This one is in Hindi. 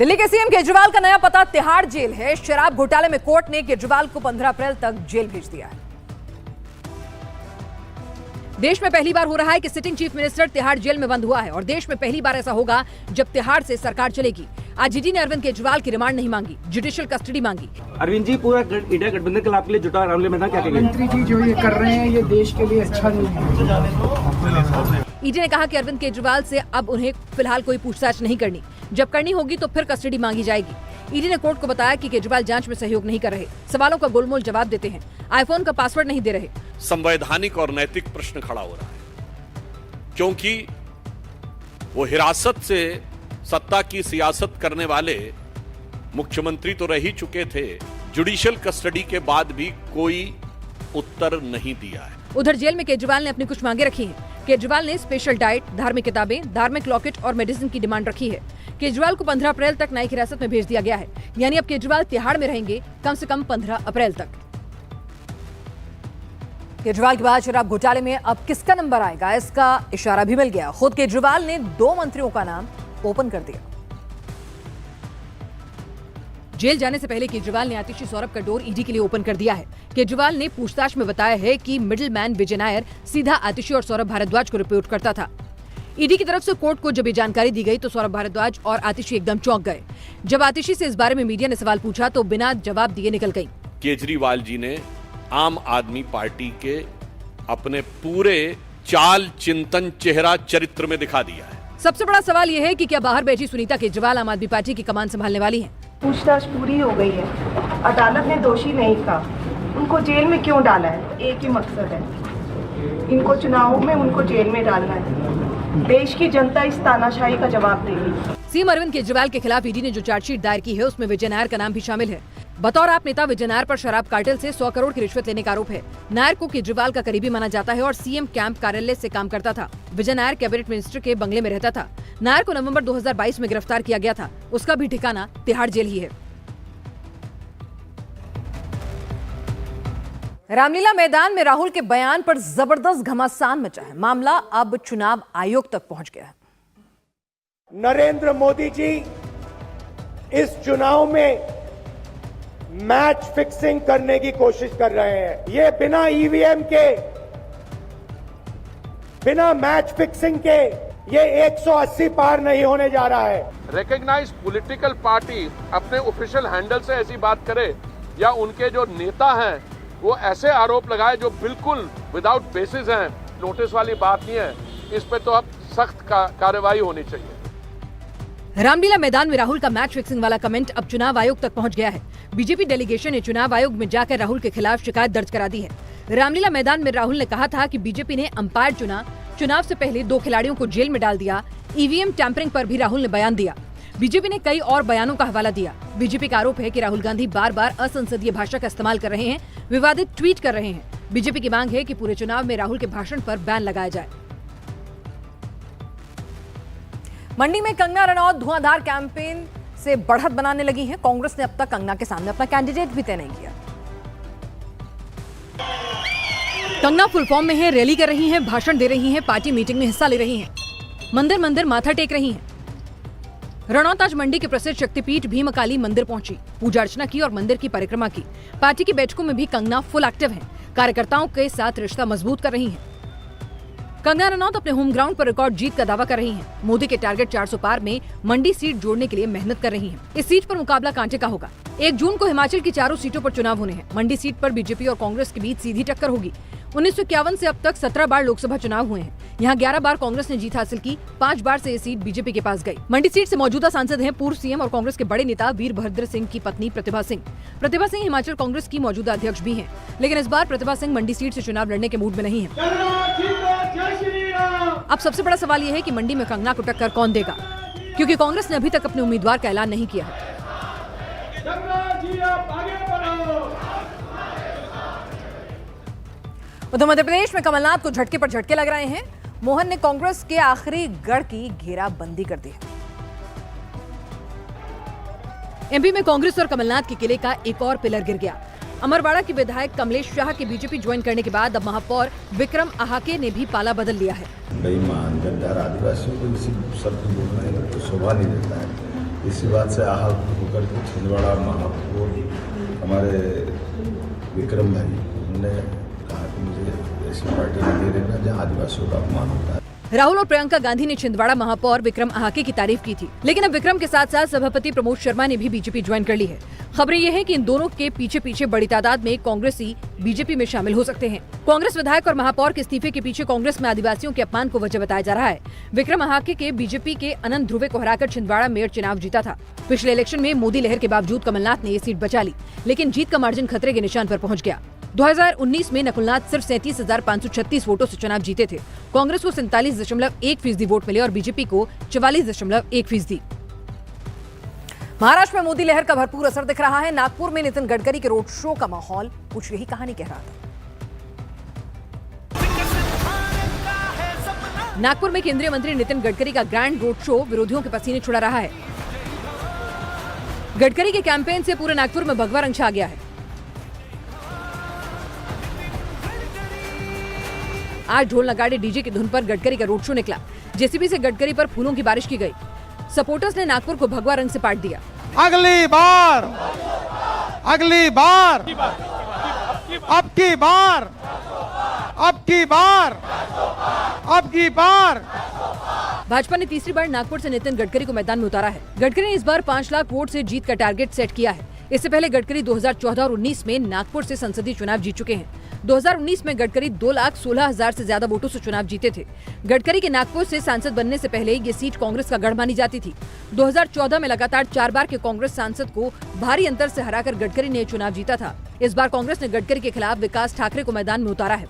दिल्ली के सीएम केजरीवाल का नया पता तिहाड़ जेल है। शराब घोटाले में कोर्ट ने केजरीवाल को 15 अप्रैल तक जेल भेज दिया है। देश में पहली बार हो रहा है कि sitting chief minister Tihar jail में बंद हुआ है और देश में पहली बार ऐसा होगा जब तिहाड़ से सरकार चलेगी। आज ईडी ने अरविंद केजरीवाल की रिमांड नहीं मांगी, जुडिशियल कस्टडी मांगी। अरविंद जी, पूरा इंडिया गठबंधन कल आपके लिए जुटा, रामले मैदान क्या कहेंगे? मंत्री जी जो ये कर रहे हैं ये देश के लिए अच्छा नहीं है। ईडी ने कहा कि अरविंद केजरीवाल से अब उन्हें फिलहाल कोई पूछताछ नहीं करनी, जब करनी होगी तो फिर कस्टडी मांगी जाएगी। ईडी ने कोर्ट को बताया कि केजरीवाल जांच में सहयोग नहीं कर रहे, सवालों का गोलमोल जवाब देते हैं, आईफोन का पासवर्ड नहीं दे रहे। संवैधानिक और नैतिक प्रश्न खड़ा हो रहा है, क्योंकि वो हिरासत से सत्ता की सियासत करने वाले मुख्यमंत्री तो रह ही चुके थे, जुडिशियल कस्टडी के बाद भी कोई उत्तर नहीं दिया है। उधर जेल में केजरीवाल ने अपनी कुछ मांगे रखी हैं। केजरीवाल ने स्पेशल डाइट, धार्मिक किताबें, धार्मिक लॉकेट और मेडिसिन की डिमांड रखी है। केजरीवाल को 15 अप्रैल तक न्यायिक हिरासत में भेज दिया गया है, यानी अब केजरीवाल तिहाड़ में रहेंगे कम से कम 15 अप्रैल तक। केजरीवाल के बाद शराब घोटाले में अब किसका नंबर आएगा, इसका इशारा भी मिल गया। खुद केजरीवाल ने 2 मंत्रियों का नाम ओपन कर दिया। जेल जाने से पहले केजरीवाल ने आतिशी सौरभ का डोर ईडी के लिए ओपन कर दिया है। केजरीवाल ने पूछताछ में बताया है कि मिडिलमैन विजय नायर सीधा आतिशी और सौरभ भारद्वाज को रिपोर्ट करता था। ईडी की तरफ से कोर्ट को जब ये जानकारी दी गई तो सौरभ भारद्वाज और आतिशी एकदम चौंक गए। जब आतिशी से इस बारे में मीडिया ने सवाल पूछा तो बिना जवाब दिए निकल गई। केजरीवाल जी ने आम आदमी पार्टी के अपने पूरे चाल, चिंतन, चेहरा, चरित्र में दिखा दिया है। सबसे बड़ा सवाल यह है कि क्या बाहर बैठी सुनीता केजरीवाल आम आदमी पार्टी की कमान संभालने वाली हैं? पूछताछ पूरी हो गई है, अदालत ने दोषी नहीं कहा, उनको जेल में क्यों डाला है? एक ही मकसद है, इनको चुनावों में उनको जेल में डालना है। देश की जनता इस तानाशाही का जवाब देगी। सीएम अरविंद केजरीवाल के खिलाफ ईडी ने जो चार्जशीट दायर की है उसमें विजय नायर का नाम भी शामिल है। बतौर आप नेता विजय नायर पर शराब कार्टेल से 100 करोड़ की रिश्वत लेने का आरोप है। नायर को केजरीवाल का करीबी माना जाता है और सीएम कैंप कार्यालय से काम करता था। विजय नायर कैबिनेट मिनिस्टर के बंगले में रहता था। नायर को नवंबर 2022 में गिरफ्तार किया गया था। उसका भी ठिकाना तिहाड़ जेल ही है। रामलीला मैदान में राहुल के बयान पर जबरदस्त घमासान मचा है। मामला अब चुनाव आयोग तक पहुंच गया है। नरेंद्र मोदी जी इस चुनाव में मैच फिक्सिंग करने की कोशिश कर रहे हैं। ये बिना ईवीएम के, बिना मैच फिक्सिंग के ये 180 पार नहीं होने जा रहा है। रिकॉग्नाइज पॉलिटिकल पार्टी अपने ऑफिशियल हैंडल से ऐसी बात करे या उनके जो नेता हैं वो ऐसे आरोप लगाए जो बिल्कुल विदाउट बेसिस हैं, नोटिस वाली बात नहीं है। इस पे तो अब सख्त कार्रवाई होनी चाहिए। रामलीला मैदान में राहुल का मैच फिक्सिंग वाला कमेंट अब चुनाव आयोग तक पहुंच गया है। बीजेपी डेलीगेशन ने चुनाव आयोग में जाकर राहुल के खिलाफ शिकायत दर्ज करा दी है। रामलीला मैदान में राहुल ने कहा था कि बीजेपी ने अंपायर चुना, चुनाव से पहले 2 खिलाड़ियों को जेल में डाल दिया। ईवीएम टैंपरिंग पर भी राहुल ने बयान दिया। बीजेपी ने कई और बयानों का हवाला दिया। बीजेपी का आरोप है कि राहुल गांधी बार बार असंसदीय भाषा का इस्तेमाल कर रहे हैं, विवादित ट्वीट कर रहे हैं। बीजेपी की मांग है कि पूरे चुनाव में राहुल के भाषण पर बैन लगाया जाए। मंडी में कंगना रनौत धुआंधार कैंपेन से बढ़त बनाने लगी हैं। कांग्रेस ने अब तक कंगना के सामने अपना कैंडिडेट भी तय नहीं किया। कंगना फुल फॉर्म में है, रैली कर रही हैं, भाषण दे रही हैं, पार्टी मीटिंग में हिस्सा ले रही हैं, मंदिर मंदिर माथा टेक रही हैं। रनौत आज मंडी के प्रसिद्ध शक्तिपीठ भीमकाली मंदिर पहुंची, पूजा अर्चना की और मंदिर की परिक्रमा की। पार्टी की बैठकों में भी कंगना फुल एक्टिव हैं, कार्यकर्ताओं के साथ रिश्ता मजबूत कर रही हैं। कंगना रनौत अपने होम ग्राउंड पर रिकॉर्ड जीत का दावा कर रही हैं। मोदी के टारगेट 400 पार में मंडी सीट जोड़ने के लिए मेहनत कर रही हैं। इस सीट पर मुकाबला कांटे का होगा। 1 जून को हिमाचल की 4 सीटों पर चुनाव होने हैं। मंडी सीट पर बीजेपी और कांग्रेस के बीच सीधी टक्कर होगी। 1951 से अब तक 17 बार लोकसभा चुनाव हुए हैं। यहाँ 11 बार कांग्रेस ने जीत हासिल की, 5 बार से ये सीट बीजेपी के पास गई। मंडी सीट से मौजूदा सांसद हैं पूर्व सीएम और कांग्रेस के बड़े नेता वीरभद्र सिंह की पत्नी प्रतिभा सिंह। प्रतिभा सिंह हिमाचल कांग्रेस की मौजूदा अध्यक्ष भी हैं, लेकिन इस बार प्रतिभा सिंह मंडी सीट से चुनाव लड़ने के मूड में नहीं है। अब सबसे बड़ा सवाल यह है कि मंडी में कंगना को टक्कर कौन देगा, क्योंकि कांग्रेस ने अभी तक अपने उम्मीदवार का ऐलान नहीं किया है। उधर मध्य प्रदेश में कमलनाथ को झटके पर झटके लग रहे हैं। मोहन ने कांग्रेस के आखिरी गढ़ की घेराबंदी कर दी है। एमपी में कांग्रेस और कमलनाथ के किले का एक और पिलर गिर गया। अमरवाड़ा के विधायक कमलेश शाह के बीजेपी ज्वाइन करने के बाद अब महापौर विक्रम आहाके ने भी पाला बदल लिया है। बेईमान, गद्दार आदिवासियों को इसी शब्द बोलना है तो शोभा नहीं देता है। इसी बात से आहत होकर के छिंदवाड़ा महापौर हमारे विक्रम भाई उन्होंने कहा कि मुझे ऐसी पार्टी नहीं देना जहाँ आदिवासियों का अपमान होता है। राहुल और प्रियंका गांधी ने छिंदवाड़ा महापौर विक्रम आहाके की तारीफ की थी, लेकिन अब विक्रम के साथ साथ सभापति प्रमोद शर्मा ने भी बीजेपी ज्वाइन कर ली है। खबरें ये हैं कि इन दोनों के पीछे पीछे बड़ी तादाद में कांग्रेसी बीजेपी में शामिल हो सकते हैं। कांग्रेस विधायक और महापौर के इस्तीफे के पीछे कांग्रेस में आदिवासियों के अपमान को वजह बताया जा रहा है। विक्रम आहाके के बीजेपी के अनंत ध्रुवे को हराकर छिंदवाड़ा मेयर चुनाव जीता था। पिछले इलेक्शन में मोदी लहर के बावजूद कमलनाथ ने ये सीट बचा ली, लेकिन जीत का मार्जिन खतरे के निशान पर पहुंच गया। 2019 में नकुलनाथ सिर्फ 37,536 वोटों से चुनाव जीते थे। कांग्रेस को 47.1% वोट मिले और बीजेपी को 44.1%। महाराष्ट्र में मोदी लहर का भरपूर असर दिख रहा है। नागपुर में नितिन गडकरी के रोड शो का माहौल कुछ यही कहानी कह रहा था। नागपुर में केंद्रीय मंत्री नितिन गडकरी का ग्रैंड रोड शो विरोधियों के पसीने छुड़ा रहा है। गडकरी के कैंपेन से पूरे नागपुर में भगवा रंग छा गया है। आज ढोल नगाड़े डीजे की धुन पर गडकरी का रोड शो निकला। जेसीबी से गडकरी पर फूलों की बारिश की गई। सपोर्टर्स ने नागपुर को भगवा रंग से पाट दिया। अगली बार, अगली बार, अब की बार, अब की बार, अब की बार। भाजपा ने तीसरी बार नागपुर से नितिन गडकरी को मैदान में उतारा है। गडकरी ने इस बार 5 लाख वोट से जीत का टारगेट सेट किया है। इससे पहले गडकरी 2014 और 19 में नागपुर से संसदीय चुनाव जीत चुके हैं। 2019 में गडकरी 2,16,000 से ज्यादा वोटों से चुनाव जीते थे। गडकरी के नागपुर से सांसद बनने से पहले ये सीट कांग्रेस का गढ़ मानी जाती थी। 2014 में लगातार 4 बार के कांग्रेस सांसद को भारी अंतर से हराकर गडकरी ने चुनाव जीता था। इस बार कांग्रेस ने गडकरी के खिलाफ विकास ठाकरे को मैदान में उतारा है।